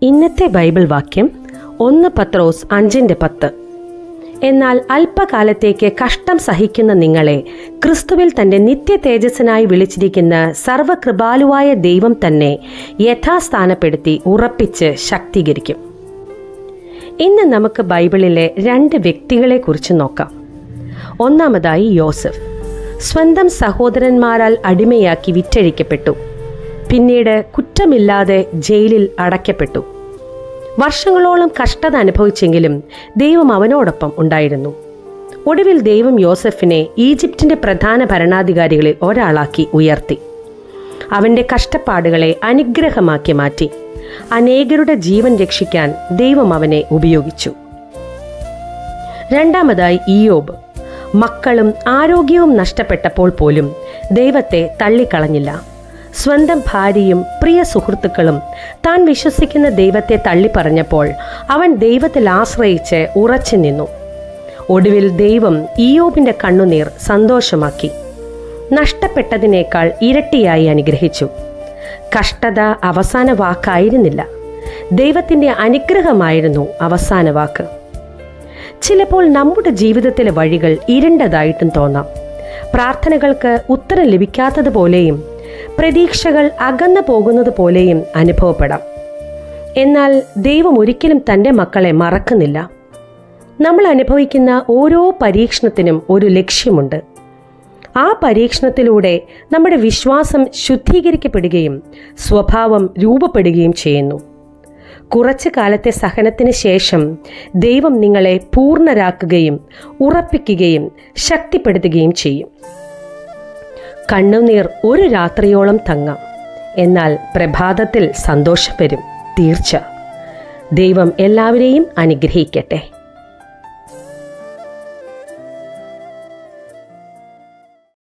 ഇന്നത്തെ ബൈബിൾ വാക്യം 1 പത്രോസ് 5:10. എന്നാൽ അല്പകാലത്തേക്ക് കഷ്ടം സഹിക്കുന്ന നിങ്ങളെ ക്രിസ്തുവിൽ തന്റെ നിത്യ തേജസ്സിനായി വിളിച്ചിരിക്കുന്ന സർവകൃപാലുവായ ദൈവം തന്നെ യഥാസ്ഥാനപ്പെടുത്തി ഉറപ്പിച്ച് ശക്തീകരിക്കും. ഇന്ന് നമുക്ക് ബൈബിളിലെ 2 വ്യക്തികളെ കുറിച്ച് നോക്കാം. ഒന്നാമതായി യോസഫ്. സ്വന്തം സഹോദരന്മാരാൽ അടിമയാക്കി വിറ്റഴിക്കപ്പെട്ടു. പിന്നീട് കുറ്റമില്ലാതെ ജയിലിൽ അടയ്ക്കപ്പെട്ടു. വർഷങ്ങളോളം കഷ്ടത അനുഭവിച്ചെങ്കിലും ദൈവം അവനോടൊപ്പം ഉണ്ടായിരുന്നു. ഒടുവിൽ ദൈവം യോസഫിനെ ഈജിപ്തിന്റെ പ്രധാന ഭരണാധികാരികളിൽ ഒരാളാക്കി ഉയർത്തി. അവന്റെ കഷ്ടപ്പാടുകളെ അനുഗ്രഹമാക്കി മാറ്റി. അനേകരുടെ ജീവൻ രക്ഷിക്കാൻ ദൈവം അവനെ ഉപയോഗിച്ചു. രണ്ടാമതായി ഇയ്യോബ്. മക്കളും ആരോഗ്യവും നഷ്ടപ്പെട്ടപ്പോൾ പോലും ദൈവത്തെ തള്ളിക്കളഞ്ഞില്ല. സ്വന്തം ഭാര്യയും പ്രിയ സുഹൃത്തുക്കളും താൻ വിശ്വസിക്കുന്ന ദൈവത്തെ തള്ളിപ്പറഞ്ഞപ്പോൾ അവൻ ദൈവത്തിൽ ആശ്രയിച്ച് ഉറച്ചു നിന്നു. ഒടുവിൽ ദൈവം ഇയ്യോബിന്റെ കണ്ണുനീർ സന്തോഷമാക്കി. നഷ്ടപ്പെട്ടതിനേക്കാൾ ഇരട്ടിയായി അനുഗ്രഹിച്ചു. കഷ്ടത അവസാന വാക്കായിരുന്നില്ല. ദൈവത്തിൻ്റെ അനുഗ്രഹമായിരുന്നു അവസാന വാക്ക്. ചിലപ്പോൾ നമ്മുടെ ജീവിതത്തിലെ വഴികൾ ഇരുണ്ടതായിട്ടും തോന്നാം. പ്രാർത്ഥനകൾക്ക് ഉത്തരം ലഭിക്കാത്തതുപോലെയും പ്രതീക്ഷകൾ അകന്നു പോകുന്നത് പോലെയും അനുഭവപ്പെടാം. എന്നാൽ ദൈവം ഒരിക്കലും തൻ്റെ മക്കളെ മറക്കുന്നില്ല. നമ്മൾ അനുഭവിക്കുന്ന ഓരോ പരീക്ഷണത്തിനും ഒരു ലക്ഷ്യമുണ്ട്. ആ പരീക്ഷണത്തിലൂടെ നമ്മുടെ വിശ്വാസം ശുദ്ധീകരിക്കപ്പെടുകയും സ്വഭാവം രൂപപ്പെടുകയും ചെയ്യുന്നു. കുറച്ചു കാലത്തെ സഹനത്തിന് ശേഷം ദൈവം നിങ്ങളെ പൂർണ്ണരാക്കുകയും ഉറപ്പിക്കുകയും ശക്തിപ്പെടുത്തുകയും ചെയ്യും. കണ്ണുനീർ ഒരു രാത്രിയോളം തങ്ങാം, എന്നാൽ പ്രഭാതത്തിൽ സന്തോഷം വരും തീർച്ച. ദൈവം എല്ലാവരെയും അനുഗ്രഹിക്കട്ടെ.